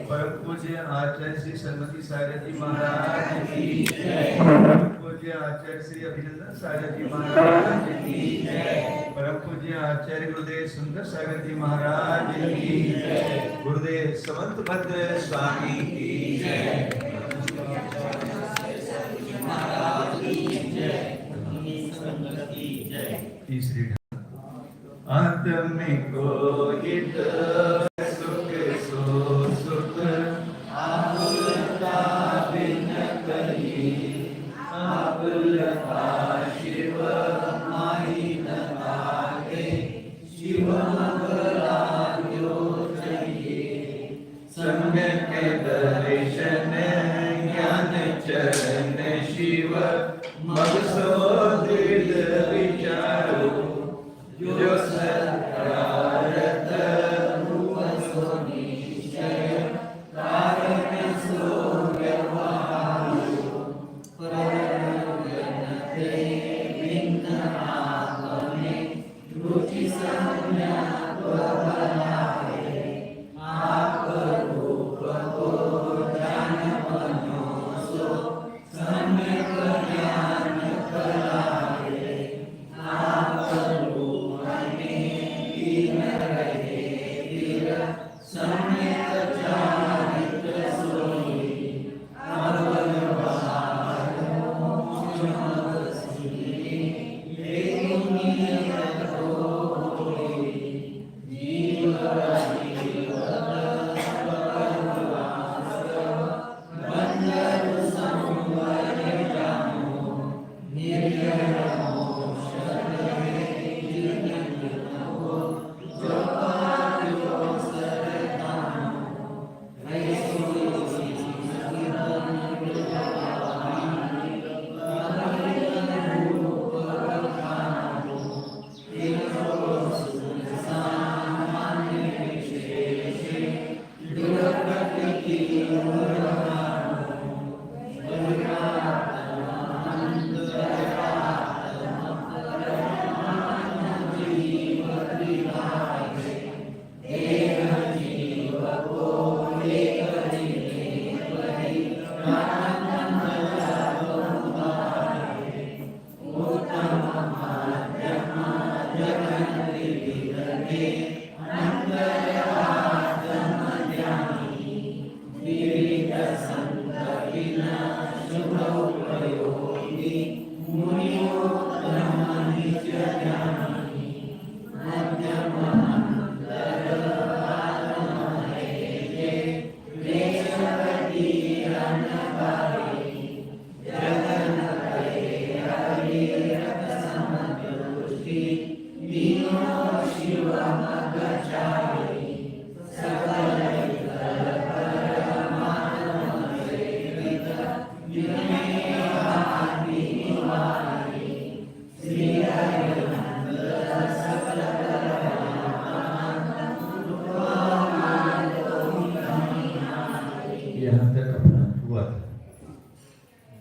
परम पूज्य आचार्य श्री सरस्वती सारथी महाराज की जय। परम पूज्य आचार्य श्री अभिनंदन सारथी महाराज की जय। परम पूज्य आचार्य गुरुदेव सुंदर सागर जी महाराज की जय। गुरुदेव समंत भद्र स्वामी की जय। तीसरी आत्मिक हित सुख सो सुख आपुलता बिन कही आपुलता शिव माही न आगे शिव मंगला जो चाहिए सम्यक दर्शन ज्ञान चरण शिव मग सो दृढ़ विचारो जो सत्कारत रूप सो निश्चय कारण सो व्यवहारो परमगणते भिन्न आत्मे रुचि संज्ञा बनाए आप रूप को ज्ञान बनो सो सम्यक ज्ञान कराए आप रूप में लीन रहे फिर सम्यक जानित सोई अवल बहारो चमक सीरी एक नियत होई जीव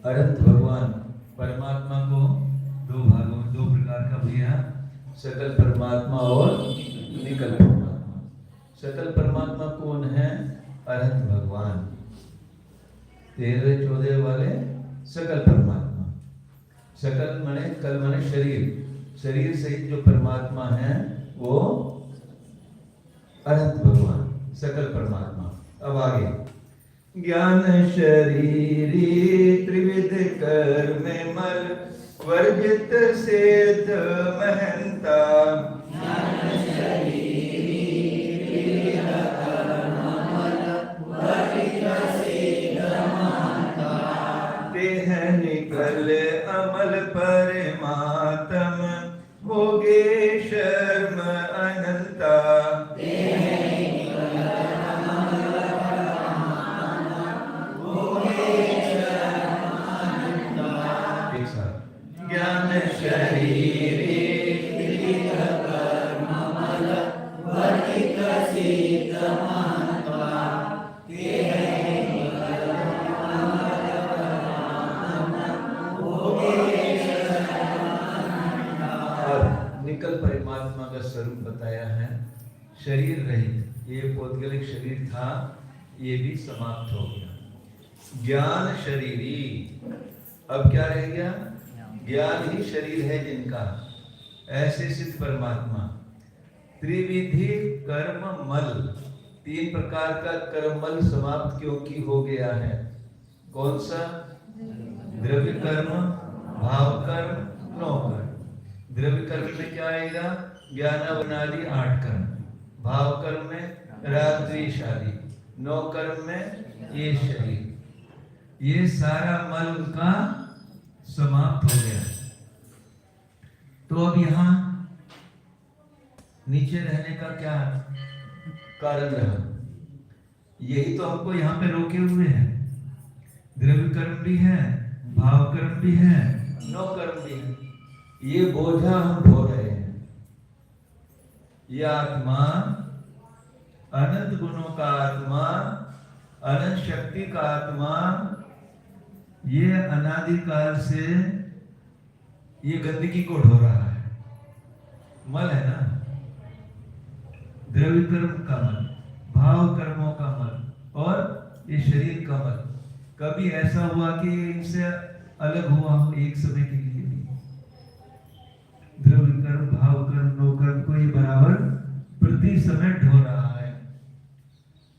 अनंत भगवान परमात्मा को दो प्रकार का भैया, सकल परमात्मा और निकल परमात्मा। सकल परमात्मा कौन है? अनंत भगवान। 13-14 वाले सकल परमात्मा। सकल माने कल माने शरीर, शरीर सहित जो परमात्मा है वो अनंत भगवान, सकल परमात्मा। अब आगे ज्ञान शरीरी त्रिविध कर्म मल वर्जित सेध महंता। ज्ञान शरीरी त्रिविध कर्म मल वर्जित सेध महंता। तेह निकल अमल परमात्म भोगे शर्म अनंता। ज्ञान शरीरे त्रिविध कर्म मल वर्जित सेध महंता। तेह निकल अमल परमात्म भोगे शर्म अनंता। निकल परमात्मा का स्वरूप बताया है, शरीर रहित। ये पौद्गलिक शरीर था, ये भी समाप्त हो गया। ज्ञान शरीरी, अब क्या रह गया? ज्ञान ही शरीर है जिनका, ऐसे सिद्ध परमात्मा। त्रिविधि कर्म मल, 3 प्रकार का कर्म मल समाप्त क्योंकि हो गया है। कौन सा? द्रव्य कर्म, भाव कर्म, नो कर्म। द्रव्य कर्म में क्या आएगा? ज्ञानावनादि 8 कर्म। भाव कर्म में राग द्वेष आदि। नो कर्म में ये शरीर। ये सारा मल उनका समाप्त हो गया। तो अब यहाँ नीचे रहने का क्या कारण रहा? यही तो हमको यहाँ पे रोके हुए हैं। द्रव्य कर्म भी है, भाव कर्म भी है, नो कर्म भी है। ये बोझा हम ढो रहे हैं। ये आत्मा, अनंत गुणों का आत्मा, अनंत शक्ति का आत्मा, ये अनादिकाल से ये गंदगी को ढो रहा है। मल है ना, द्रव्य कर्म का मल, भाव कर्मों का मल और ये शरीर का मल। कभी ऐसा हुआ कि इनसे अलग हुआ हो एक समय के लिए भी? द्रव्य कर्म, भाव कर्म, नो कर्म को ये बराबर प्रति समय ढो रहा है।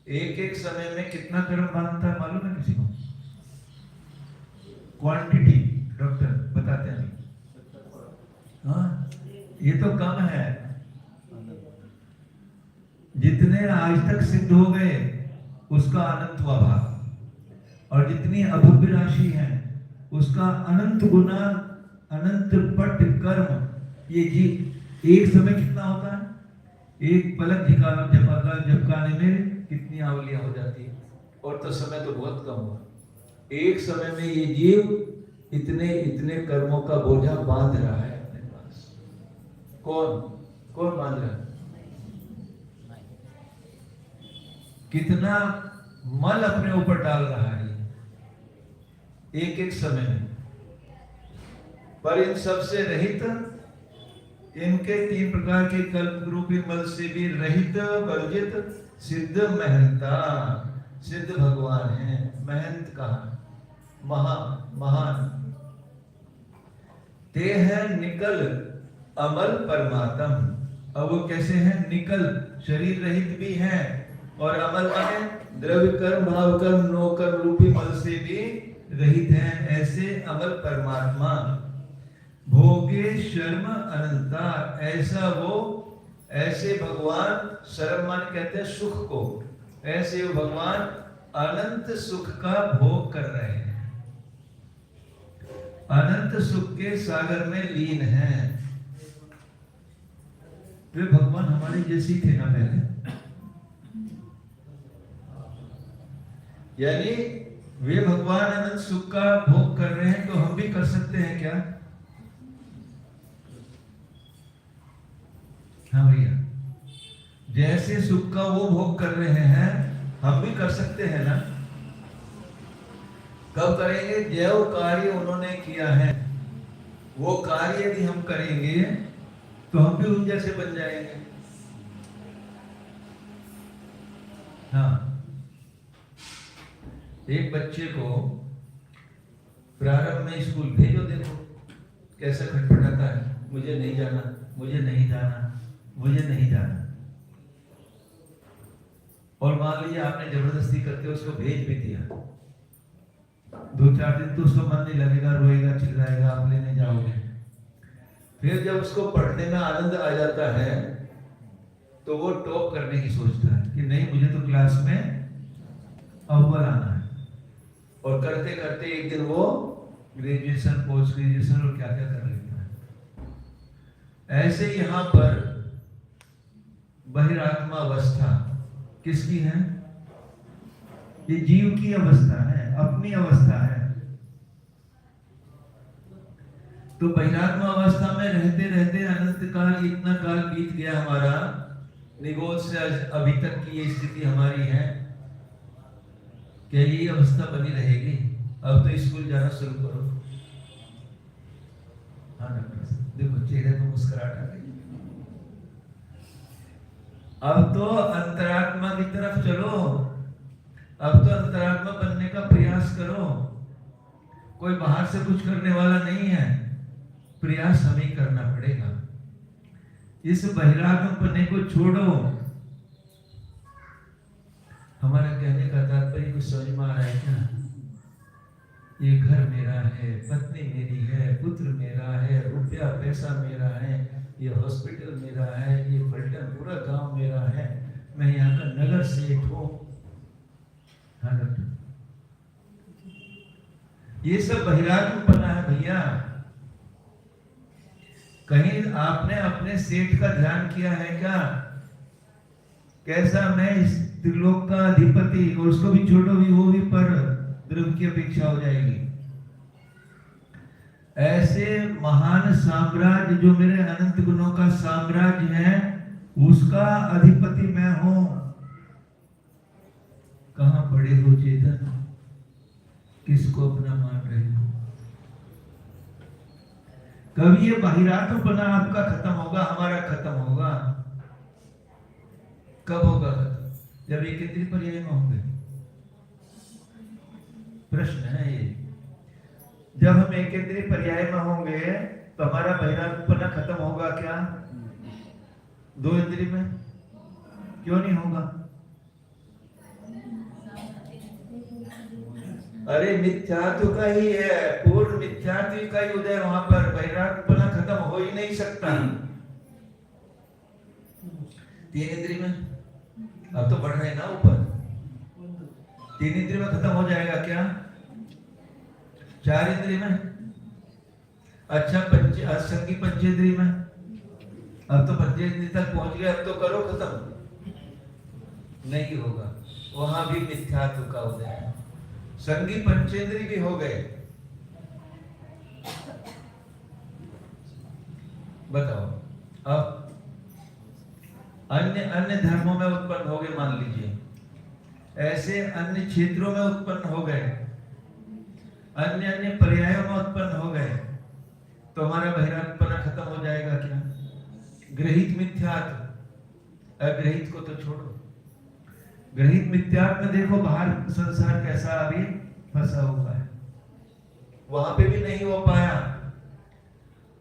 एक समय में कितना कर्म बांधता है मालूम है किसी को? क्वांटिटी डॉक्टर बताते हैं। हाँ, ये तो कम है। जितने आज तक सिद्ध हो गए उसका अनंत भाग, और जितनी अभव्य राशि है उसका अनंत गुना, अनंत पट कर्म। ये जी एक समय कितना होता है? एक पलक झपकाने में कितनी आवलियां हो जाती है, और तो समय तो बहुत कम हुआ। एक समय में ये जीव इतने इतने कर्मों का बोझा बांध रहा है अपने पास। कौन कौन बांध रहा है? कितना मल अपने ऊपर डाल रहा है एक समय में। पर इन सबसे रहित, इनके 3 प्रकार के कल्प रूपी मल से भी रहित, वर्जित सिद्ध महंता, सिद्ध भगवान है। महंत कहा? महान। ते है निकल अमल परमात्म। अब वो कैसे हैं? निकल, शरीर रहित भी हैं, और अमल माने द्रव्य कर्म, भाव कर्म, नो कर्म रूपी मल से भी रहित हैं। ऐसे अमल परमात्मा। भोगे शर्म अनंता, ऐसा वो, ऐसे भगवान, शर्म मान कहते हैं सुख को, ऐसे वो भगवान अनंत सुख का भोग कर रहे हैं, अनंत सुख के सागर में लीन हैं। वे भगवान हमारे जैसे थे ना पहले, यानी वे भगवान अनंत सुख का भोग कर रहे हैं, तो हम भी कर सकते हैं क्या? हाँ भैया, जैसे सुख का वो भोग कर रहे हैं हम भी कर सकते हैं ना। कब करेंगे? जो कार्य उन्होंने किया है वो कार्य यदि हम करेंगे तो हम भी उन जैसे बन जाएंगे। हाँ, एक बच्चे को प्रारंभ में स्कूल भेजो, देखो कैसे खटपटाता है, मुझे नहीं जाना, मुझे नहीं जाना, मुझे नहीं जाना। और मान लीजिए आपने जबरदस्ती करके उसको भेज भी दिया, 2-4 दिन तो उसको मन नहीं लगेगा, रोएगा, चिल्लाएगा, आप लेने जाओगे। फिर जब उसको पढ़ने में आनंद आ जाता है तो वो टॉप करने की सोचता है कि नहीं, मुझे तो क्लास में अव्वल आना है। और करते करते एक दिन वो ग्रेजुएशन, पोस्ट ग्रेजुएशन और क्या क्या कर लेता है। ऐसे यहाँ पर बहिरात्मा अवस्था किसकी है? ये जीव की अवस्था है, अपनी अवस्था है। तो बहिरात्मा अवस्था में रहते रहते अनंत काल, इतना काल बीत गया हमारा, निगोद से अभी तक की ये स्थिति हमारी है। क्या ये अवस्था बनी रहेगी? अब तो स्कूल जाना शुरू करो। हाँ डॉक्टर साहब, देखो चेहरे को मुस्कुराहट आ गई। अब तो अंतरात्मा की तरफ चलो, अब तो अंतरात्मा बनने का प्रयास करो, कोई बाहर से कुछ करने वाला नहीं है, प्रयास हमें करना पड़ेगा। इस बहिरागमपने को छोड़ो। हमारा कहने का तात्पर्य कुछ समझ में आ रहा है क्या? ये घर मेरा है, पत्नी मेरी है, पुत्र मेरा है, रुपया पैसा मेरा है, ये हॉस्पिटल मेरा है, ये पलटन पूरा गांव मेरा है, मैं यहाँ का नगर सेठ हूँ। हाँ डॉक्टर, ये सब बहिरागमपना है भैया। कहीं आपने अपने सेठ का ध्यान किया है क्या? कैसा मैं इस त्रिलोक का अधिपति, और उसको भी छोड़ो भी, वो भी पर द्रव्य की अपेक्षा हो जाएगी। ऐसे महान साम्राज्य जो मेरे अनंत गुणों का साम्राज्य है, उसका अधिपति मैं हूं। कहां पड़े हो चेतन? किसको अपना मान रहे हो? कभी ये बहिरात्मपना आपका खत्म होगा, हमारा खत्म होगा। कब होगा खत्म? जब एक इंद्रिय पर्याय में होंगे। प्रश्न है ये। जब हम एक इंद्रिय पर्याय में होंगे तो हमारा बहिरागमपना खत्म होगा क्या? दो इंद्रिय में क्यों नहीं होगा? अरे मिथ्यात्व का ही है, पूर्ण मिथ्यात्व का ही उदय, वहां पर बहिरागमपना खत्म हो ही नहीं सकता। तीन इंद्रिय में अब तो बढ़ रहे हैं ना ऊपर, तीन इंद्रिय में खत्म हो जाएगा क्या? चार इंद्रिय में? अच्छा असंगी पंचेंद्रिय में? अब तो पंचेंद्रिय तक पहुंच गए, अब तो करो खत्म। नहीं होगा, वहां भी मिथ्यात्व का उदय है। संगी पंचेंद्रिय भी हो गए, बताओ। अब अन्य अन्य धर्मों में उत्पन्न हो गए, मान लीजिए, ऐसे अन्य क्षेत्रों में उत्पन्न हो गए, अन्य अन्य पर्यायों में उत्पन्न हो गए, तो हमारा बहिरागमपना खत्म हो जाएगा क्या? ग्रहित मिथ्यात्व, अग्रहित को तो छोड़ो। ग्रहित मिथ्यात्व में देखो बाहर संसार कैसा अभी फंसा हुआ है, वहां पे भी नहीं हो पाया।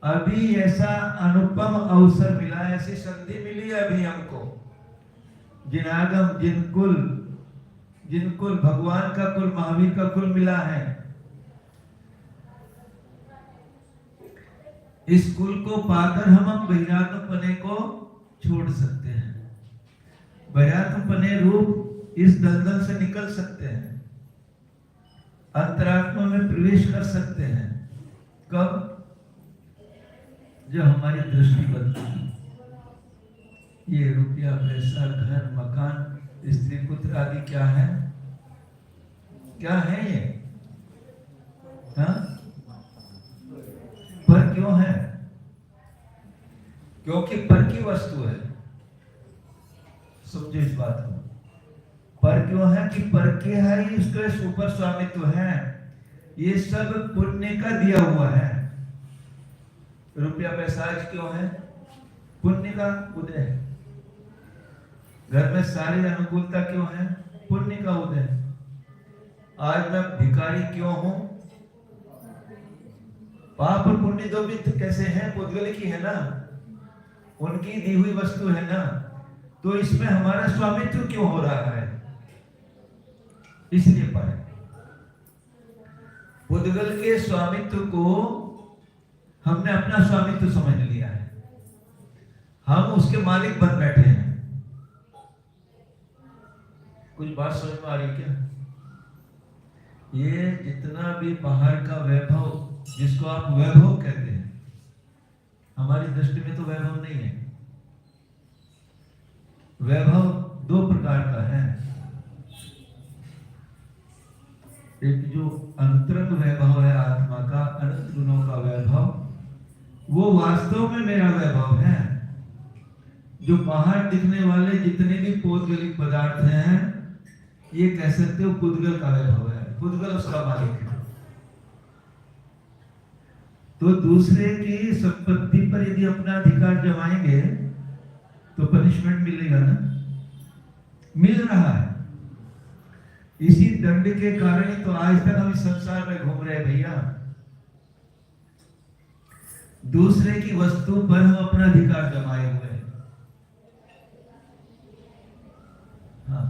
अभी ऐसा अनुपम अवसर मिला, ऐसी संधि मिली अभी हमको। जिनागम जिनकुल भगवान का कुल, महावीर का कुल मिला है। इस कुल को पाकर हम बहिरागमपने को छोड़ सकते हैं, बहिरागमपने रूप इस दलदल से निकल सकते हैं, अंतरात्मा में प्रवेश कर सकते हैं। कब? जब हमारी दृष्टि बनती है। ये रुपया पैसा घर मकान स्त्री पुत्र आदि क्या है? क्या है ये? हाँ? पर क्यों है? क्योंकि पर की वस्तु है। समझो इस बात को। पर क्यों है? कि पर के है, इसके ऊपर स्वामित्व है। ये सब पुण्य का दिया हुआ है। रुपया पैसा आज क्यों है? पुण्य का उदय है। घर में सारी अनुकूलता क्यों है? पुण्य का उदय है। आज मैं भिखारी क्यों हूं? पाप और पुण्य दो भी कैसे हैं? पुद्गल की है ना, उनकी दी हुई वस्तु है ना, तो इसमें हमारा स्वामित्व क्यों हो रहा है? इसलिए पर पुद्गल के स्वामित्व को हमने अपना स्वामित्व समझ लिया है, हम उसके मालिक बन बैठे हैं। कुछ बात समझ में आ रही क्या? ये जितना भी बाहर का वैभव, जिसको आप वैभव कहते हैं, हमारी दृष्टि में तो वैभव नहीं है। वैभव दो प्रकार का है। एक जो अंतरंग वैभव है आत्मा का, अनंत गुणों का वैभव, वो वास्तव में मेरा वैभव है। जो बाहर दिखने वाले जितने भी पौद्गलिक पदार्थ हैं, ये कह सकते हो पुद्गल का वैभव है, पुद्गल उसका मालिक है। तो दूसरे की संपत्ति पर यदि अपना अधिकार जमाएंगे तो पनिशमेंट मिलेगा ना, मिल रहा है। इसी दंड के कारण ही तो आज तक हम इस संसार में घूम रहे हैं भैया। दूसरे की वस्तु पर हम अपना अधिकार जमाए हुए हैं। हाँ,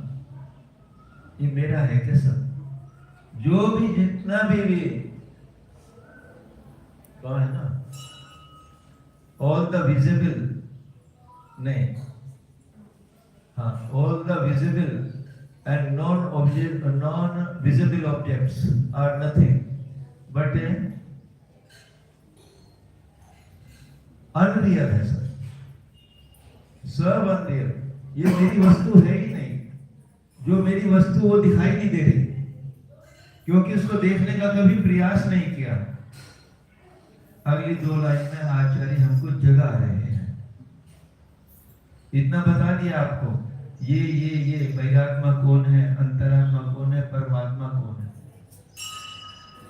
ये मेरा है क्या सब? जो भी जितना भी कौन है ना, ऑल द विजिबल नहीं, हाँ, all the visible and non-visible objects are nothing but unreal है सर, सब अनरियल। ये मेरी वस्तु है ही नहीं। जो मेरी वस्तु वो दिखाई नहीं दे रही, क्योंकि उसको देखने का कभी प्रयास नहीं किया। अगली 2 लाइन में आचार्य हमको जगा रहे हैं। इतना बता दिया आपको, ये बहिरात्मा कौन है, अंतरात्मा कौन है, परमात्मा कौन है।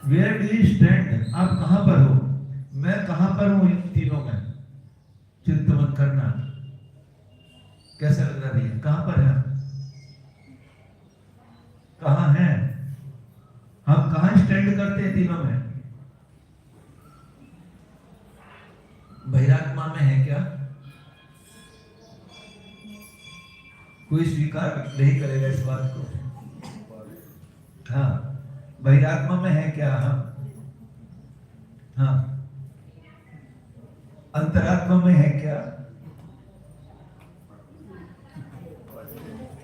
Where do you stand? आप कहां पर हो, मैं कहां पर हूं, इन तीनों में चिंतन करना। कैसा लग रहा भैया? कहां पर है, कहां है हम, कहां स्टैंड करते हैं तीनों में? बहिरात्मा में है क्या? कोई स्वीकार नहीं करेगा इस बात को। हाँ, बहिरात्मा में है क्या हम? हाँ, अंतरात्मा में है क्या?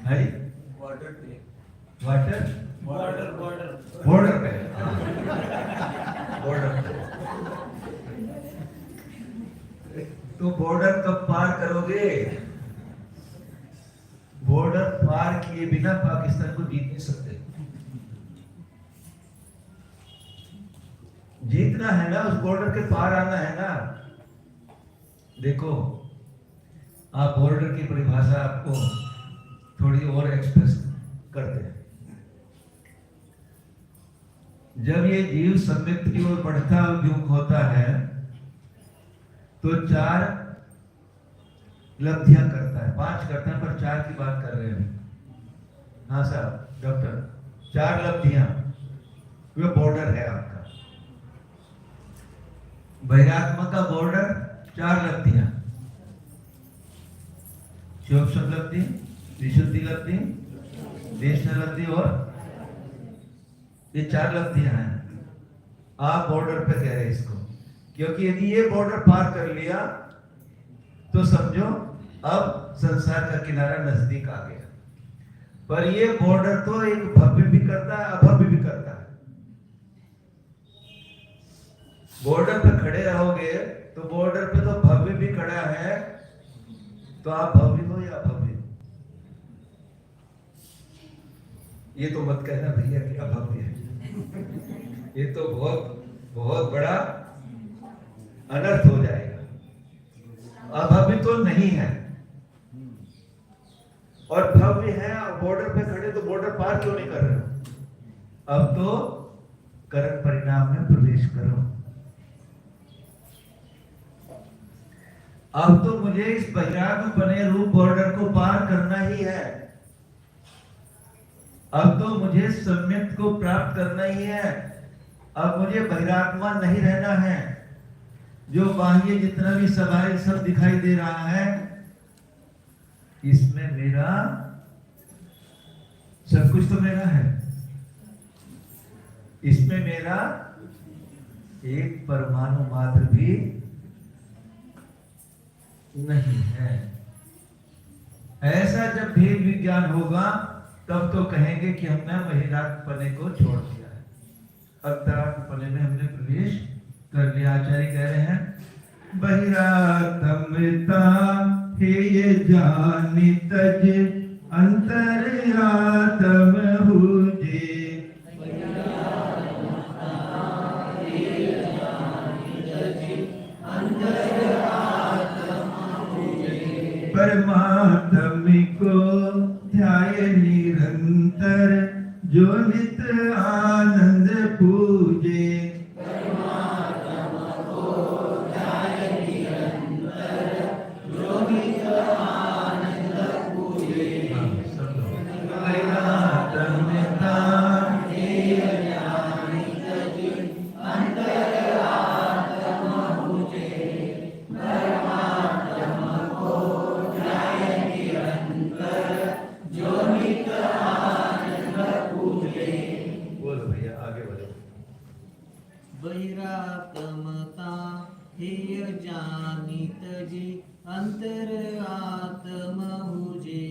है वाटर बॉर्डर बॉर्डर पे, बॉर्डर पे। तो बॉर्डर कब पार करोगे? बॉर्डर पार किए बिना पाकिस्तान को जीत नहीं सकते। जीतना है ना, उस बॉर्डर के पार आना है ना। देखो, आप बॉर्डर की परिभाषा आपको थोड़ी और एक्सप्रेस करते हैं। जब ये जीव सम्यक्त की ओर बढ़ता उद्योग होता है तो 4 लब्धियां करता है, 5 करता है, पर 4 की बात कर रहे हैं। हाँ साहब डॉक्टर, 4 लब्धियां, वो बॉर्डर है आपका। बहिरात्मा का बॉर्डर 4 लब्धियां, शिवोत्सव लब्धि, विशुद्धि लब्धि, देशना लब्धि और ये 4 लब्धियां हैं। आप बॉर्डर पे कह रहे हैं इसको, क्योंकि यदि ये बॉर्डर पार कर लिया तो समझो अब संसार का किनारा नजदीक आ गया। पर ये बॉर्डर तो एक भव्य भी करता है, अभव्य भी करता है। बॉर्डर पे खड़े रहोगे तो बॉर्डर पे तो भव्य भी खड़ा है, तो आप भव्य हो या अभव्य? ये तो मत कहना भैया कि अभव्य है, ये तो बहुत बड़ा अनर्थ हो जाएगा। अभव्य तो नहीं है और भव्य है, और बॉर्डर पे खड़े तो बॉर्डर पार क्यों नहीं कर रहे हो? अब तो कर्म परिणाम में प्रवेश करो। अब तो मुझे इस बहिराग बने रूप बॉर्डर को पार करना ही है। अब तो मुझे सम्यक को प्राप्त करना ही है। अब मुझे बहिरात्मा नहीं रहना है। जो बाह्य जितना भी सवाल सब दिखाई दे रहा है, इसमें मेरा सब कुछ तो मेरा है, इसमें मेरा एक परमाणु मात्र भी नहीं है। ऐसा जब भेद विज्ञान होगा तब तो कहेंगे कि हमने बहिरात्मपने को छोड़ दिया है, अंतरात्मपने में हमने प्रवेश कर लिया। आचार्य कह रहे हैं बहिरात्मता हे ये जानि तज अंतरात्म हुजे। परमात्म को ध्याय निरंतर जो नित आनंद पूजे। बहिरात्मता बहिरात्मता हेय जानित जी अंतर आत्म हुजे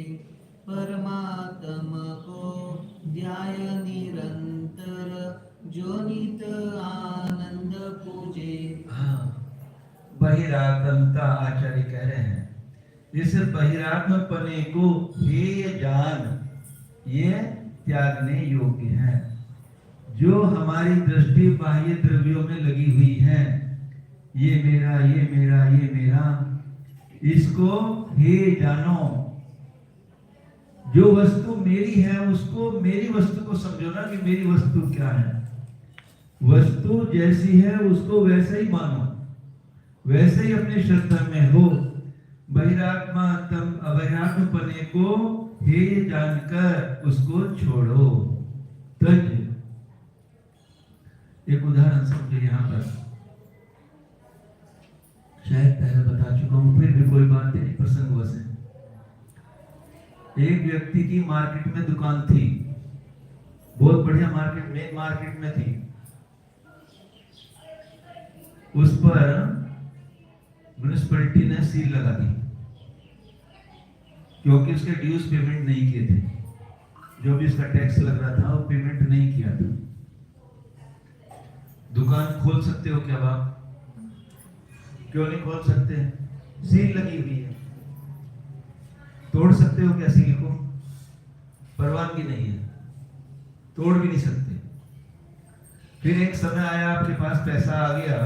परमात्म को ध्याय निरंतर जोनित आनंद पूजे। हाँ, बहिरात्मता आचार्य कह रहे हैं, इस बहिरात्म पने को हेय जान, ये त्यागने योग्य है। जो हमारी दृष्टि बाह्य द्रव्यों में लगी हुई है, ये मेरा, ये मेरा, ये मेरा, इसको हे जानो। जो वस्तु मेरी है उसको मेरी वस्तु को समझो ना कि मेरी वस्तु क्या है। वस्तु जैसी है उसको वैसे ही मानो, वैसे ही अपने श्रद्धा में हो। बहिरात्म पने को हे जानकर उसको छोड़ो, तज। एक उदाहरण समझो, यहाँ पर शायद पहले बता चुका हूं, फिर भी कोई बात नहीं, प्रसंगवश है। एक व्यक्ति की मार्केट में दुकान थी, बहुत बढ़िया मार्केट, मेन मार्केट में थी। उस पर म्युनिसिपैलिटी ने सील लगा दी, क्योंकि उसके ड्यूज पेमेंट नहीं किए थे। जो भी उसका टैक्स लग रहा था वो पेमेंट नहीं किया था। दुकान खोल सकते हो क्या आप? क्यों नहीं खोल सकते? सील लगी हुई है। तोड़ सकते हो क्या सील को? परवानगी नहीं है, तोड़ भी नहीं सकते। फिर एक समय आया, आपके पास पैसा आ गया,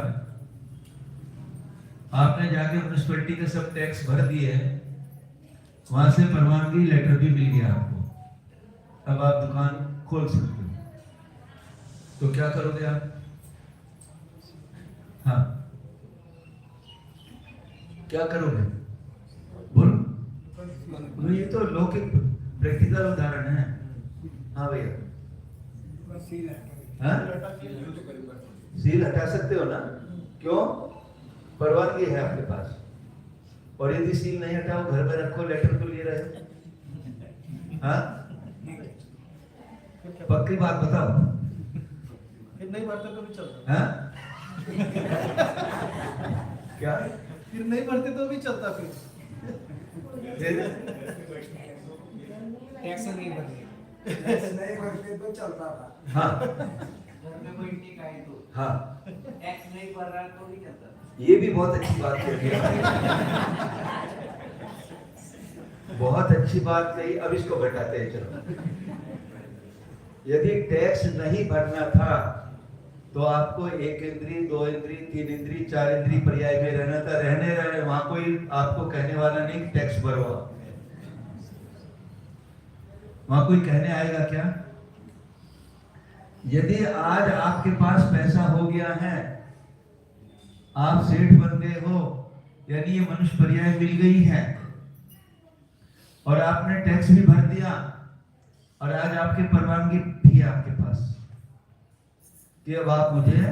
आपने जाके म्युनिसिपैलिटी के सब टैक्स भर दिए, वहां से परवानगी लेटर भी मिल गया आपको, अब आप दुकान खोल सकते हो। तो क्या करोगे आप? हाँ, क्या करोगे? बोलो। ये तो लौकिक प्रैक्टिकल उदाहरण है। हाँ भैया, सील हटा सकते हो ना? क्यों? परवानगी है आपके पास। और यदि सील नहीं हटाओ, घर में रखो, लेटर तो ले रहे। हाँ, पक्की बात बताओ। फिर नहीं भरते तो भी चलता। हाँ? क्या? फिर नहीं भरते तो भी चलता। फिर टैक्स नहीं भरते, टैक्स नहीं भरते तो चलता था। हाँ घर में कोई इंडिक आए तो हाँ, टैक्स नहीं भर रहा तो भी चलता। ये भी बहुत अच्छी बात कही, बहुत अच्छी बात कही। अब इसको घटाते हैं, चलो। यदि टैक्स नहीं भरना था तो आपको 1 इंद्री, 2 इंद्री, 3 इंद्री, 4 इंद्री पर्याय में रहना था। रहने रहे, वहां कोई आपको कहने वाला नहीं कि टैक्स भरो। वहां कोई कहने आएगा क्या? यदि आज आपके पास पैसा हो गया है, आप सेठ बन गए हो, यानी ये मनुष्य पर्याय मिल गई है, और आपने टैक्स भी भर दिया, और आज आपकी परवानगी भी है आपके पास कि अब आप मुझे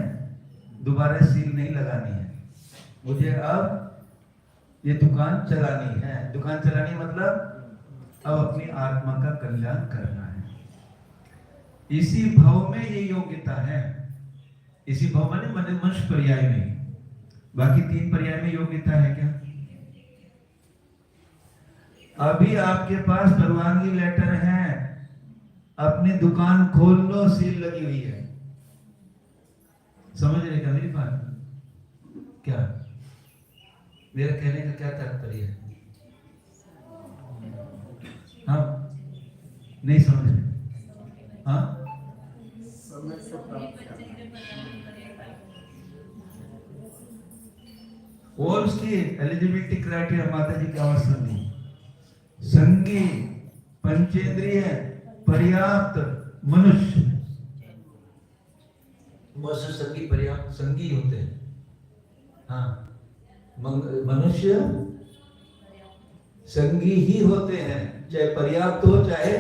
दोबारा सील नहीं लगानी है, मुझे अब ये दुकान चलानी है। दुकान चलानी मतलब अब अपनी आत्मा का कल्याण करना है। इसी भाव में ये योग्यता है। इसी भाव में मनुष्य पर्याय में, बाकी 3 पर्याय में योग्यता है क्या? अभी आपके पास परवानगी लेटर है, अपनी दुकान खोल लो, सील लगी हुई है। समझ रहे क्या मेरी बात? क्या मेरा कहने का क्या तात्पर्य है? हाँ, नहीं समझ रहे? हाँ, समय से प्राप्त करना। और उसकी एलिजिबिलिटी क्राइटेरिया माता जी की आवश्यक नहीं। संगी, पंचेंद्रिय, पर्याप्त मनुष्य। मनुष्य संगी पर्याप्त संगी होते हैं। हाँ, मनुष्य संगी ही होते हैं, चाहे पर्याप्त हो चाहे।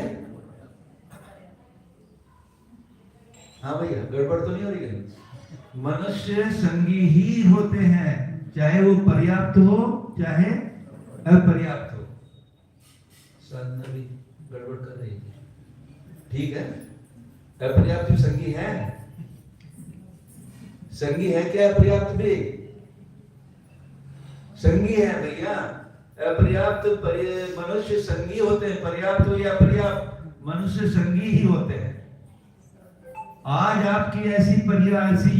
हाँ भैया, गड़बड़ तो नहीं हो रही है? मनुष्य संगी ही होते हैं, चाहे वो पर्याप्त हो चाहे अपर्याप्त हो। साधना भी गड़बड़ कर रही है, ठीक है? अपर्याप्त संगी है, संगी है क्या पर्याप्त भी? संगी है भैया। अपर्याप्त मनुष्य संगी होते हैं, पर्याप्त हो या पर्याप्त मनुष्य संगी ही होते हैं। आज आपकी ऐसी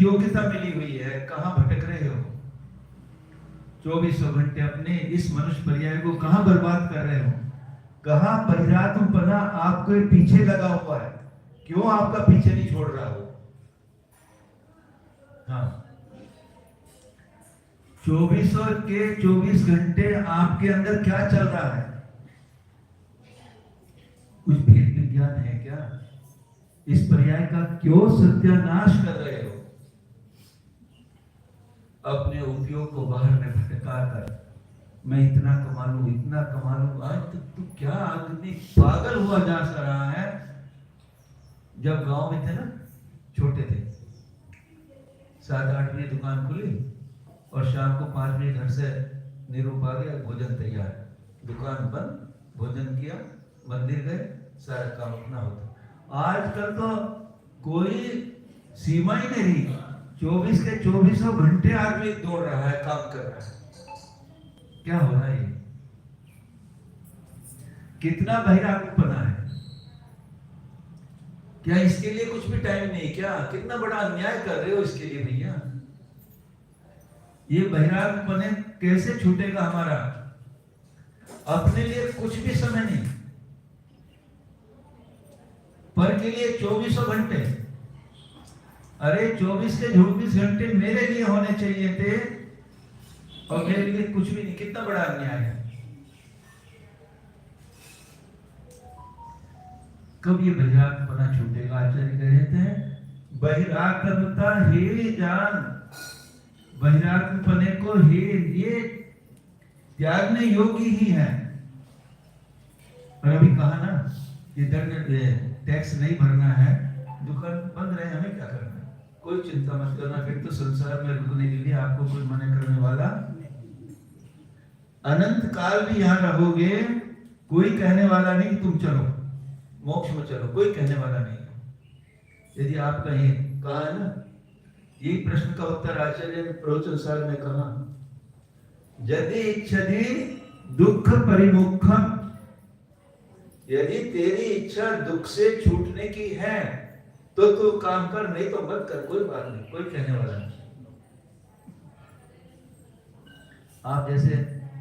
योग्यता मिली हुई है, कहां भटक रहे हो? 24 घंटे अपने इस मनुष्य पर्याय को कहां बर्बाद कर रहे हो? कहां बहिरात्मपना आपके पीछे लगा हुआ है? क्यों आपका पीछे नहीं छोड़ रहा हो? हाँ, 24 घंटे आपके अंदर क्या चल रहा है? कुछ भेद विज्ञान है क्या? इस पर्याय का क्यों सत्यानाश कर रहे हो? अपने उपयोग को बाहर में भटका कर मैं इतना कमा लूं, आज तक तू क्या आदमी पागल हुआ जा रहा है। जब गांव में थे ना, छोटे थे, 7-8 बजे दुकान खुली और शाम को 5 बजे घर से निरूप आ गया, भोजन तैयार, दुकान बंद, भोजन किया, मंदिर गए, सारा काम अपना होता। आजकल तो कोई सीमा ही नहीं, 24 के 24 घंटे आदमी दौड़ रहा है, काम कर रहा है। क्या हो रहा है ये? कितना बहिरागपना है? क्या इसके लिए कुछ भी टाइम नहीं? क्या कितना बड़ा अन्याय कर रहे हो इसके लिए भैया? ये बहिरागपने कैसे छूटेगा हमारा? अपने लिए कुछ भी समय नहीं, पर के लिए 24 घंटे। अरे 24 के 24 घंटे मेरे लिए होने चाहिए थे और मेरे लिए कुछ भी नहीं। कितना बड़ा अन्याय है। कब ये बहिरागपना छूटेगा? आचार्य कहते हैं बहिरागपनता हे जान, बहिरागपने को हे ये त्यागने योग्य ही है। और अभी कहा ना ये दंड टैक्स नहीं भरना है, दुकान बंद रहे, हमें क्या करना है? कोई चिंता मत करना, फिर तो संसार में रुकने के लिए आपको कोई मना करने वाला। अनंत काल भी यहाँ रहोगे, कोई कहने वाला नहीं कि तुम चलो मोक्ष में चलो, कोई कहने वाला नहीं। यदि आप कहें, कहा है ना, यही प्रश्न का उत्तर आचार्य ने प्रवचन सार में कहा, यदि इच्छति दुख परिमुखम, यदि तेरी इच्छा दुख से छूटने की है तो तू काम कर, नहीं तो मत कर, कोई बात नहीं, कोई कहने वाला नहीं। आप जैसे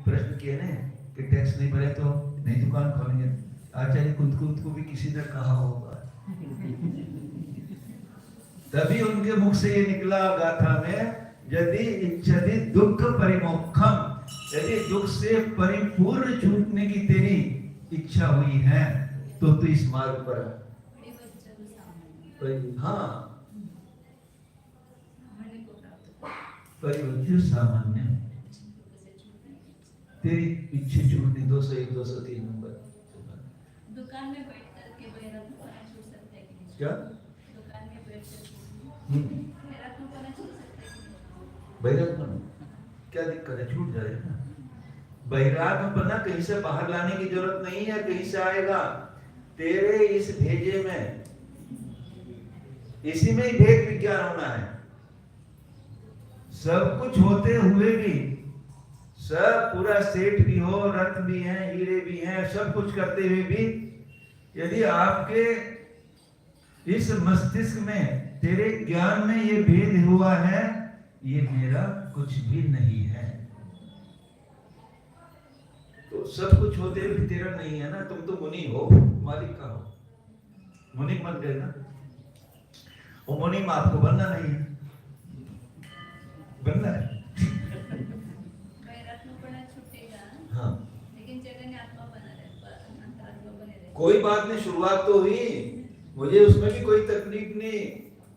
प्रश्न किए ना कि टैक्स नहीं भरे तो नहीं दुकान खोलेंगे, आचार्य कुंत को भी किसी ने कहा होगा, तभी उनके मुख से ये निकला गाथा में, यदि इच्छति दुख परिमोक्षम, यदि दुख से परिपूर्ण छूटने की तेरी इच्छा हुई है तो तू इस मार्ग पर हाँ परिवृत्ति सामान्य, तेरी इच्छा छूटनी 201 203 नंबर। दुकान में बैठ करके बहिरागपना छूट सकता है कि नहीं? क्या दुकान में बैठ कर बहिरागपना छूट सकता है कि नहीं? बहिरागपना क्या दिक्कत है? छूट जाएगा। बहिरागपना कहीं से बाहर लाने की जरूरत नहीं है, कहीं से आएगा तेरे इस भेजे में, इसी में ही भेद विज्ञान होना है। सब कुछ होते हुए भी, सब पूरा सेठ भी हो, रत्न भी हैं, हीरे भी हैं, सब कुछ करते हुए भी यदि आपके इस मस्तिष्क में, तेरे ज्ञान में ये भेद हुआ है, ये मेरा कुछ भी नहीं है, तो सब कुछ होते हुए भी तेरा नहीं है ना। तुम तो मुनि हो, मालिक का हो, मुनि बन गए ना। वो मुनि में आपको बनना नहीं है, बनना है। बहिरागपना छूटेगा, हाँ, लेकिन चैतन्य आत्मा बना रहे, अंतरात्मा बने रहे। कोई बात नहीं, शुरुआत तो हुई, मुझे उसमें भी कोई तकलीफ नहीं।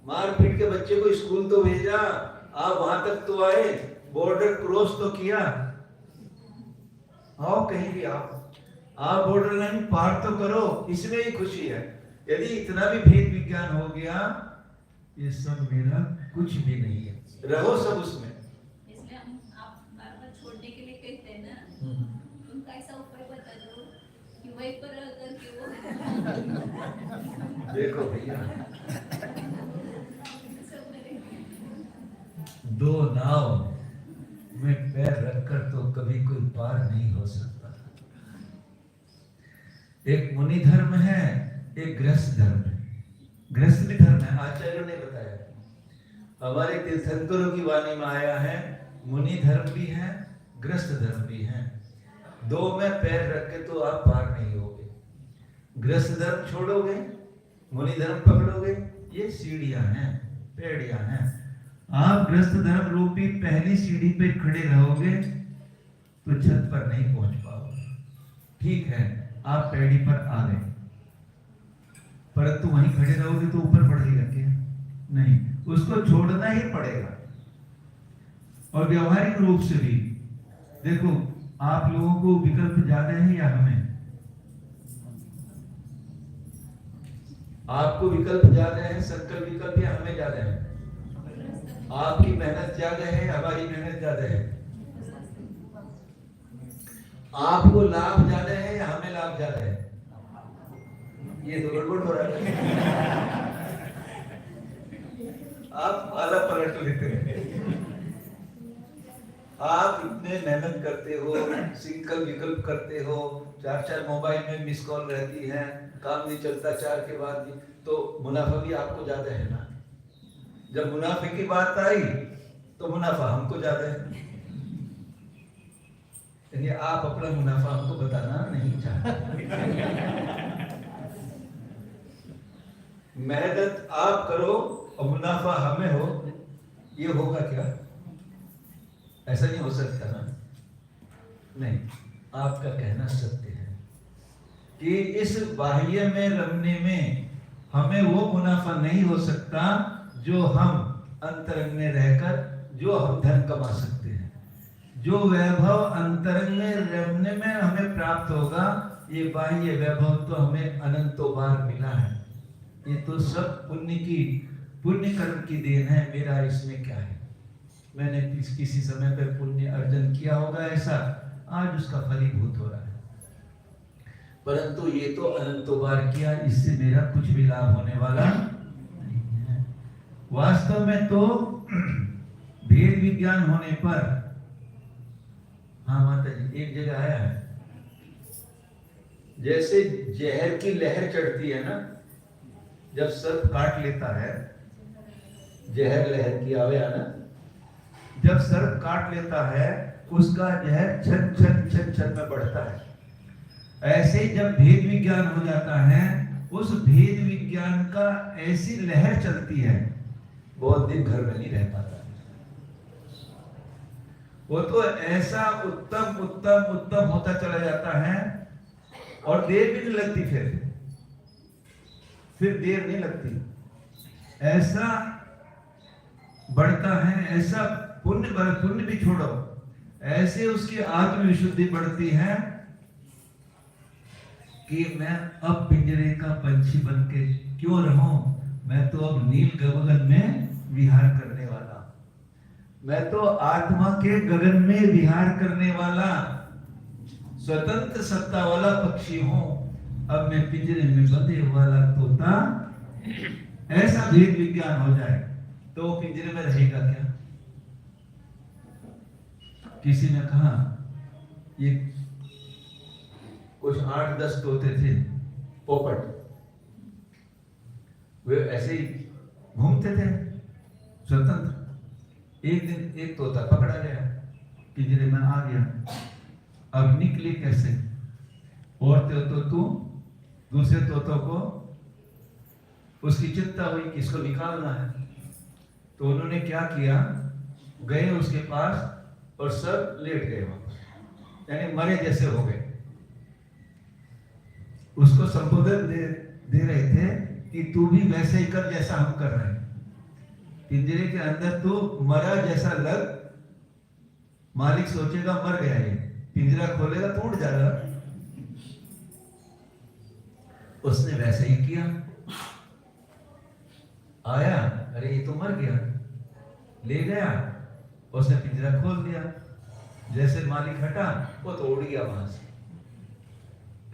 मार पीट के बच्चे को स्कूल तो भेजा, आप वहां तक तो आए, बॉर्डर क्रॉस तो किया, आओ कहीं भी आप बॉर्डर लाइन पार तो करो, इसमें ही खुशी है। यदि इतना भी भेद विज्ञान हो गया, ये सब मेरा कुछ भी नहीं है, रहो सब उसमें। इसलिए हम आप बार-बार छोड़ने के लिए कहते हैं ना, उनका ऐसा उपाय बता दो कि वहीं पर रह करके वो देखो भैया, सब करेंगे। दो नाव में पैर रखकर तो कभी कोई पार नहीं हो सकता। एक मुनि धर्म है, एक गृहस्थ धर्म है। गृहस्थ भी धर्म है, आचार्यों ने बताया। हमारे तीर्थंकरों की वाणी में आया है, मुनि धर्म भी है, गृहस्थ धर्म भी है। दो में पैर रख के तो आप पार नहीं होगे। गृहस्थ धर्म छोड़ोगे, मुनि धर्म पकड़ोगे, ये सीढ़ियां हैं, पेड़ियां हैं। आप गृहस्थ धर्म रूपी पहली सीढ़ी पे खड़े रहोगे तो छत पर नहीं पहुंच पाओगे। ठीक है, आप पैड़ी पर आ गए, परंतु वहीं खड़े रहोगे तो ऊपर बढ़ेगा क्या? नहीं, उसको छोड़ना ही पड़ेगा। और व्यवहारिक रूप से भी देखो, आप लोगों को विकल्प ज्यादा है या हमें? आपको विकल्प ज्यादा है, संकल्प विकल्प, या हमें ज्यादा है? आपकी मेहनत ज्यादा है, हमारी मेहनत ज्यादा है? आपको लाभ ज्यादा है या हमें लाभ ज्यादा है? ये तो गड़बड़ हो रहा है। आप आधा पलट लेते हैं। आप इतने मेहनत करते हो, सिंकल विकल्प करते हो, 4 मोबाइल में मिस कॉल रहती है, काम नहीं चलता 4 के बाद भी, तो मुनाफा भी आपको ज्यादा है ना। जब मुनाफे की बात आई तो मुनाफा हमको ज्यादा है। यानी आप अपना मुनाफा हमको बताना नहीं चाहते। मेहनत आप करो और मुनाफा हमें हो, ये होगा क्या? ऐसा नहीं हो सकता ना। नहीं, आपका कहना सत्य है कि इस बाह्य में रमने में हमें वो मुनाफा नहीं हो सकता जो हम अंतरंग में रहकर जो हम धन कमा सकते हैं। जो वैभव अंतरंग में रमने में हमें प्राप्त होगा, ये बाह्य वैभव तो हमें अनंतों बार मिला है। ये तो सब पुण्य कर्म की देन है। मेरा इसमें क्या है? मैंने किसी समय पर पुण्य अर्जन किया होगा, ऐसा आज उसका फलीभूत हो रहा है। परंतु ये तो अनंतों बार किया, इससे मेरा कुछ भी लाभ होने वाला नहीं है। वास्तव में तो भेद विज्ञान होने पर, हाँ माता जी, एक जगह आया है, जैसे जहर की लहर चढ़ती है ना, जब सर्प काट लेता है, जहर लहर की आवे ना, जब सर्प काट लेता है उसका जहर छन छन छन छन में बढ़ता है। ऐसे ही जब भेद विज्ञान हो जाता है, उस भेद विज्ञान का ऐसी लहर चलती है, बहुत दिन घर में नहीं रह पाता। वो तो ऐसा उत्तम उत्तम उत्तम होता चला जाता है और देर भी नहीं लगती, फिर देर नहीं लगती। ऐसा बढ़ता है, ऐसा पुण्य भी छोड़ो, ऐसे उसकी आत्मविशुद्धि बढ़ती है कि मैं अब पिंजरे का पंछी बन के क्यों रहूं, मैं तो अब नील गगन में विहार करने वाला, मैं तो आत्मा के गगन में विहार करने वाला स्वतंत्र सत्ता वाला पक्षी हूं। अब मैं पिंजरे में बंधे वाला तोता। ऐसा भेद विज्ञान हो जाए तो पिंजरे में रहेगा क्या? किसी ने कहा, ये कुछ 8-10 तोते थे, पोपट, वे ऐसे ही घूमते थे स्वतंत्र। एक दिन एक तोता पकड़ा गया, पिंजरे में आ गया। अब निकले कैसे? और तो दूसरे तोतों को उसकी चिंता हुई कि इसको निकालना है, तो उन्होंने क्या किया, गए उसके पास और सब लेट गए वहां, यानी मरे जैसे हो गए। उसको संबोधन दे रहे थे कि तू भी वैसे ही कर जैसा हम कर रहे हैं। पिंजरे के अंदर तू मरा जैसा लग, मालिक सोचेगा मर गया है, पिंजरा खोलेगा तो उड़ जाएगा। उसने वैसे ही किया। आया, अरे ये तो मर गया, ले गया, उसने पिंजरा खोल दिया। जैसे मालिक हटा, वो तो उड़ गया वहां से।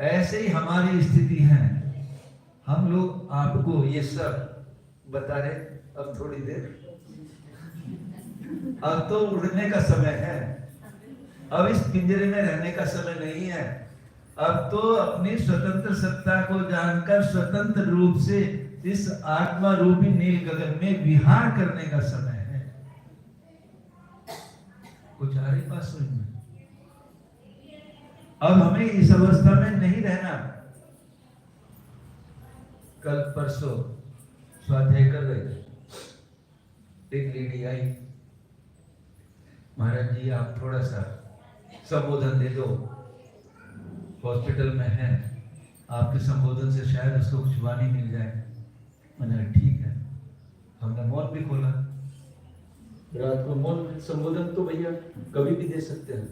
ऐसे ही हमारी स्थिति है। हम लोग आपको ये सब बता रहे, अब थोड़ी देर अब तो उड़ने का समय है, अब इस पिंजरे में रहने का समय नहीं है। अब तो अपनी स्वतंत्र सत्ता को जानकर स्वतंत्र रूप से इस आत्मा रूपी नील गगन में विहार करने का समय है। कुछ आ रही बात समझ में? अब हमें इस अवस्था में नहीं रहना। कल परसों स्वाध्याय कर रहे थे, एक लेडी आई, महाराज जी आप थोड़ा सा संबोधन दे दो, हॉस्पिटल में है, आपके संबोधन से शायद उसको कुछ वाणी मिल जाए। मैंने कहा ठीक है। हमने मौन भी खोला, रात को मौन संबोधन तो भैया कभी भी दे सकते हैं।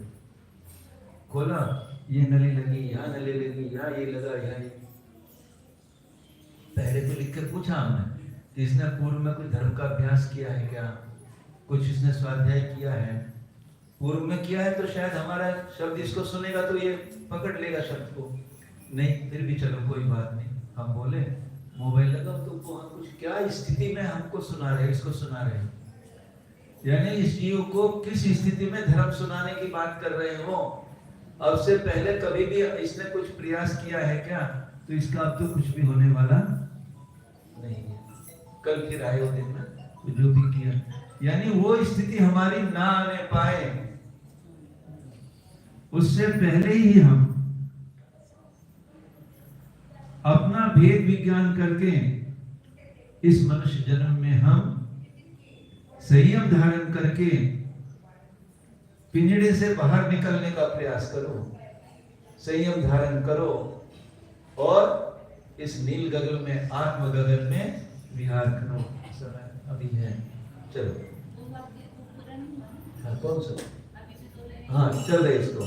खोला, ये नली लगी, यहाँ नली लगी, यहाँ ये लगा, यहाँ ये। पहले तो लिख कर पूछा हमने कि इसने पूर्व में कोई धर्म का अभ्यास किया है क्या, कुछ इसने स्वाध्याय किया है, पूर्व में किया है तो शायद हमारा शब्द इसको सुनेगा तो ये पकड़ लेगा शब्द को। नहीं, फिर भी चलो कोई बात नहीं। हम बोले मोबाइल लगाओ तुमको, हम कुछ क्या स्थिति में हमको सुना रहे, इसको सुना रहे, यानी इस जीव को किस स्थिति में धर्म सुनाने की बात कर रहे हो। अब से पहले कभी भी इसने कुछ प्रयास किया है क्या? तो इसका अब तो कुछ भी होने वाला नहीं है। कल फिर आए वो दिन में जो भी किया, यानी वो स्थिति हमारी ना आने पाए उससे पहले ही हम अपना भेद विज्ञान करके इस मनुष्य जन्म में हम संयम धारण करके पिंजड़े से बाहर निकलने का प्रयास करो, संयम धारण करो और इस नील गगन में, आत्म गगन में विहार करो। समय अभी है, चलो। हाँ, कौन सा? हाँ, चल रही इसको।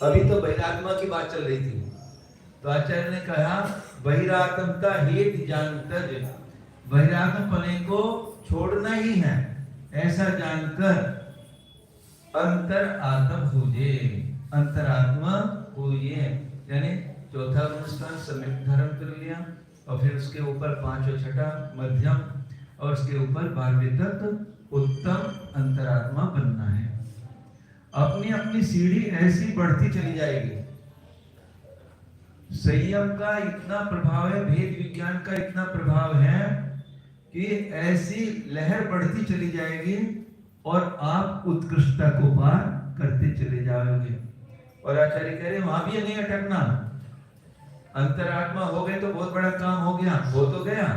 अभी तो बहिरात्मा की बात चल रही थी, तो आचार्य ने कहा बहिरात्मता हेत जानकर, बहिरात्मपने को छोड़ना ही है ऐसा जानकर अंतर आत्म पूजे, अंतरात्मा पूजे, यानी चौथा अनुष्ठान सम्यक धारण कर लिया और फिर उसके ऊपर पांचवा छठा मध्यम और उसके ऊपर 12वें तक उत्तम अंतरात्मा बनना है। अपनी अपनी सीढ़ी ऐसी बढ़ती चली जाएगी। संयम का इतना प्रभाव है, भेद विज्ञान का इतना प्रभाव है कि ऐसी लहर बढ़ती चली जाएगी और आप उत्कृष्टता को पार करते चले जाओगे। और आचार्य कह रहे वहां भी नहीं अटकना। अंतरात्मा हो गए तो बहुत बड़ा काम हो गया, हो तो गया,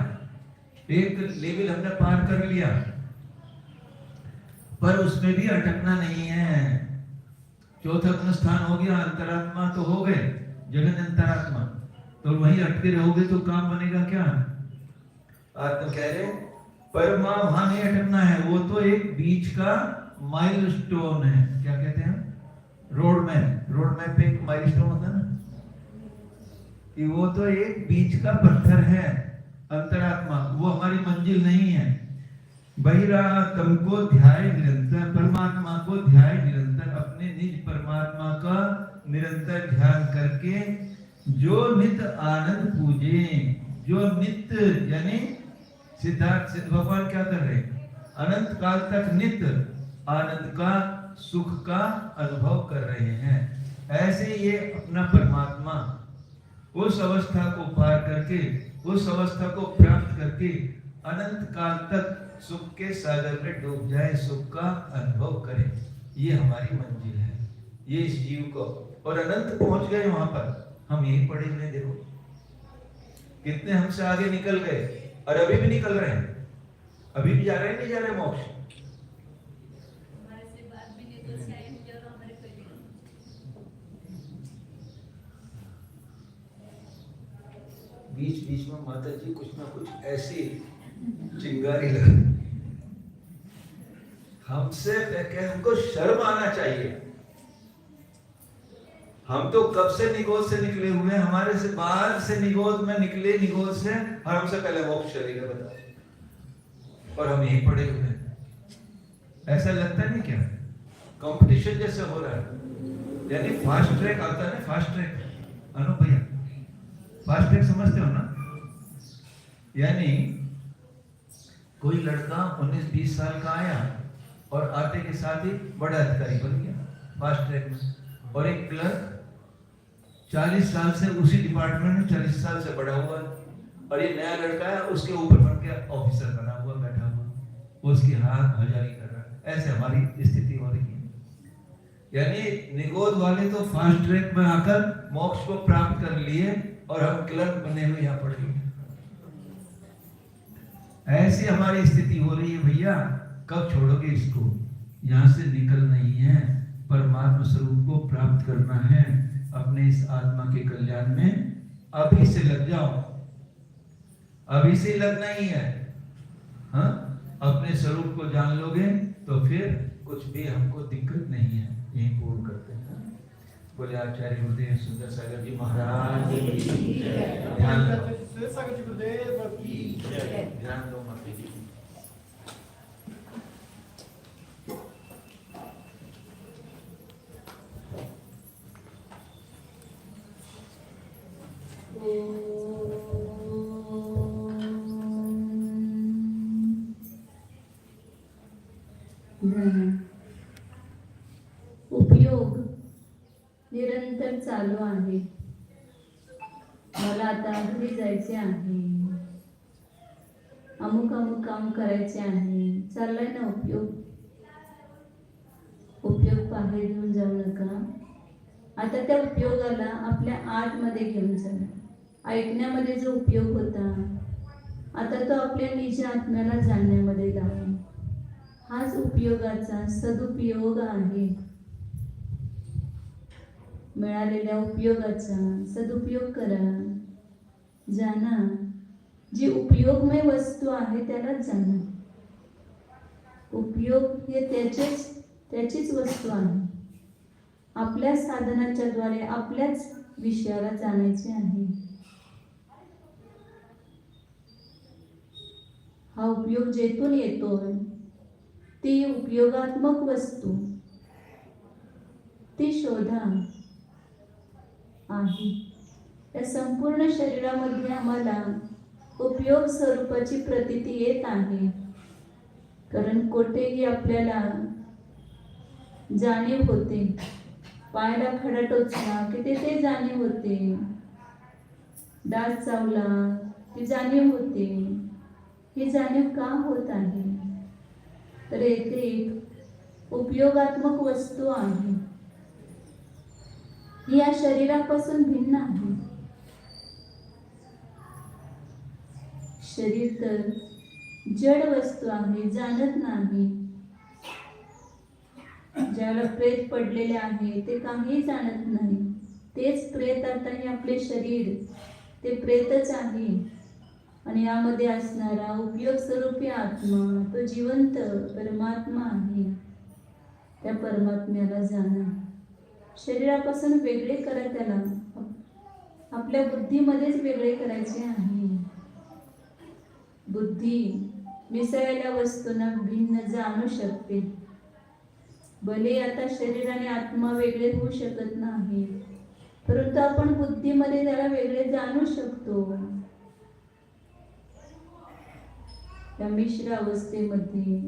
एक लेवल हमने पार कर लिया, पर उसमें भी अटकना नहीं है। चौथा अनुष्ठान हो गया, अंतरात्मा तो हो गए, जगन अंतरात्मा, तो वहीं अटके रहोगे तो काम बनेगा क्या? आत्मा कह रहे परमा वहां नहीं अटकना है, वो तो एक बीच का माइलस्टोन है। क्या कहते हैं? रोड मैप पे एक माइलस्टोन होता है ना, कि वो तो एक बीच का पत्थर है अंतरात्मा, वो हमारी मंजिल नहीं है। बहिरात्म को ध्याय निरंतर, परमात्मा को ध्याय निरंतर, अपने निज परमात्मा का निरंतर ध्यान करके जो नित्य आनंद पूजे, जो नित्य यानी सिद्धार्थ भगवान क्या कर रहे हैं? अनंत काल तक नित्य आनंद का, सुख का अनुभव कर रहे हैं। ऐसे ये अपना परमात्मा उस अवस्था को पार करके, उस अवस्था को प्राप्त करके अनंत काल तक सुख के सागर में डूब जाए, सुख का अनुभव करें। ये हमारी मंजिल है, ये इस जीव को, और अनंत पहुंच गए वहां पर। हम यही पढ़े हुए, देखो कितने हमसे आगे निकल गए और अभी भी निकल रहे हैं, अभी भी जा रहे हैं, नहीं जा रहे मोक्ष। हमारे से बाद में नहीं तो शायद जो हमारे पहले बीच बीच में माता जी कुछ ना कुछ ऐसी चिंगारी लगा, हमसे हमको शर्म आना चाहिए। हम तो कब से निगोद से निकले हुए, हमारे से बाहर से निगोद में निकले, निगोद से, और हमसे पहले मोक्ष चलेगा, बताओ, और हम यही पड़े हुए हैं। ऐसा लगता नहीं क्या? कंपटीशन जैसे हो रहा है, यानी फास्ट ट्रैक आता है ना, फास्ट ट्रैक। अनु भैया फास्ट ट्रैक समझते हो ना? यानी कोई लड़का 19-20 साल का आया और आते के साथ ही बड़ा अधिकारी बन गया फास्ट ट्रैक में। और एक क्लर्क 40 साल से उसी डिपार्टमेंट में 40 साल से बड़ा हुआ है, और ये नया लड़का है उसके ऊपर बन के ऑफिसर बना हुआ बैठा हुआ, वो उसकी हाथ हजारी कर रहा है। ऐसे हमारी स्थिति हो रही है। यानी निगोद वाले तो फास्ट ट्रैक में आकर मोक्ष को प्राप्त कर लिए और हम क्लर्क बने हुए यहाँ पड़े हुए। ऐसी हमारी स्थिति हो रही है भैया। कब छोड़ोगे इसको? यहाँ से निकलना ही है, परमात्मा स्वरूप को प्राप्त करना है, अपने इस आत्मा के कल्याण में अभी से लग जाओ, अभी से लगना ही है। हाँ, अपने स्वरूप को जान लोगे तो फिर कुछ भी हमको दिक्कत नहीं है। यही पूर्ण करते हैं। बोले आचार्य गुरुदेव सुंदर सागर जी महाराज ध्यान दो, सागर जी गुरुदेव की ध्यान दो माता जी। उपयोग निरंतर चालू आहे। मला आता घरी जायचे आहे, अमुक अमुक काम करायचे आहे, चाललाय ना उपयोग। उपयोग बाहेर घेऊन जाऊ नका, आता त्या उपयोगाला आपल्या आतमध्ये घेऊन जा। ऐकण्यामध्ये जो उपयोग होता, आता तो आपल्या निज आत्म्याला जाणण्यामध्ये लावा। हाच उपयोगाचा सदुपयोग आहे। मिळालेल्या उपयोगाचा सदुपयोग करा, जाणा। जी उपयोगमय वस्तू आहे त्यालाच जाणा। उपयोग हे त्याचीच वस्तू आहे। आपल्या साधनाच्या द्वारे आपल्याच विषयाला जाणायचे आहे। हा उपयोग जेथून येतोय ती उपयोगात्मक वस्तू ती शोधा आहे। या संपूर्ण शरीरामध्ये आम्हाला उपयोग स्वरूपाची प्रतीती येत आहे, कारण कोठेही आपल्याला जाणीव होते। पायाला खडा टोचला की ते जाणीव होते, डास चावला ती जाणीव होते। ही जाणीव का होत आहे? तर येथे एक उपयोगात्मक वस्तू आहे, ही या शरीरापासून भिन्न आहे। शरीर तर जड वस्तू आहे, जाणत नाही। ज्याला प्रेत पडलेले आहे ते काही जाणत नाही। तेच प्रेत आता हे आपले शरीर ते प्रेतच आहे, आणि यामध्ये असणारा उपयोग स्वरूपी आत्मा तो जिवंत परमात्मा आहे। त्या परमात्म्याला जाणा, शरीरापासून वेगळे करा त्याला। आपल्या बुद्धीमध्येच वेगळे करायचे आहे। बुद्धी मिसळलेल्या वस्तूंना भिन्न जाणू शकते। भले आता शरीर आणि आत्मा वेगळे होऊ शकत नाही, परंतु आपण बुद्धीमध्ये त्याला वेगळे जाणू शकतो। या मिश्र अवस्थेमध्ये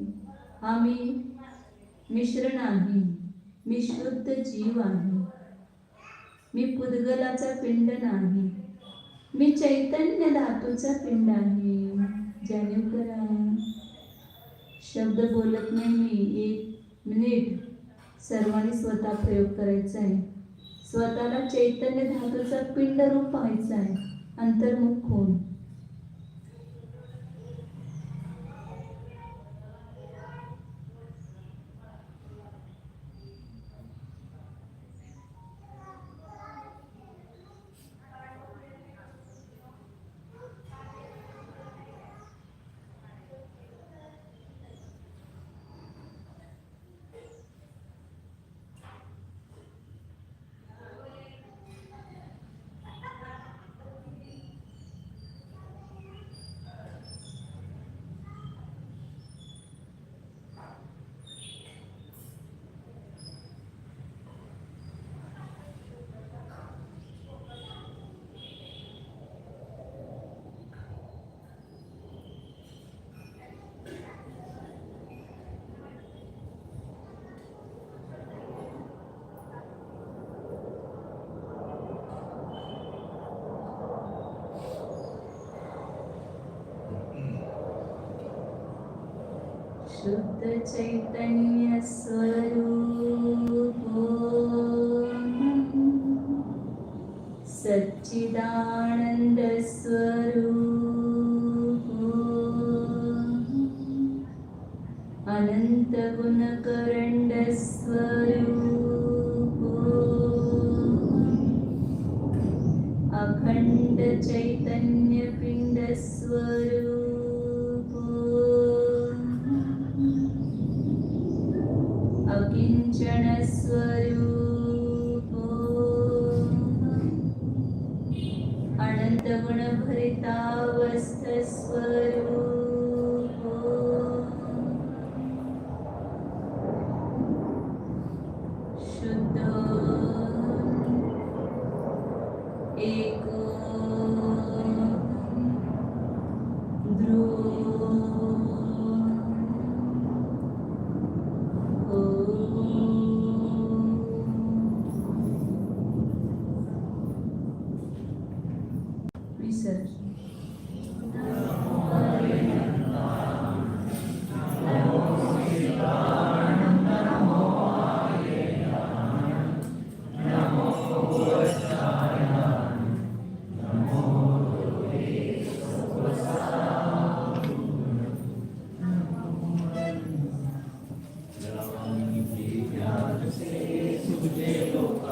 हा मी मिश्र नाही, मी शुद्ध जीव आहे। मी पुद्गलाचा पिंड नाही, मी चैतन्य धातूचा पिंड आहे। जाणीव करा। शब्द बोलत नाही मी, 1 मिनिट सर्वांनी स्वतः प्रयोग करायचा आहे। स्वतःला चैतन्य धातूचा पिंड रूप पाहायचा आहे, अंतर्मुख होऊन। शुद्ध चैतन्य स्वरूप सच्चिदानंद स्वरूप अनंत गुणकरंड स्वरूप अखंड चैतन्य पिंड स्वरूप अकिंचन स्वरूप अनंत गुण भरितावस्थ स्वरूप शुद्ध एक तुझे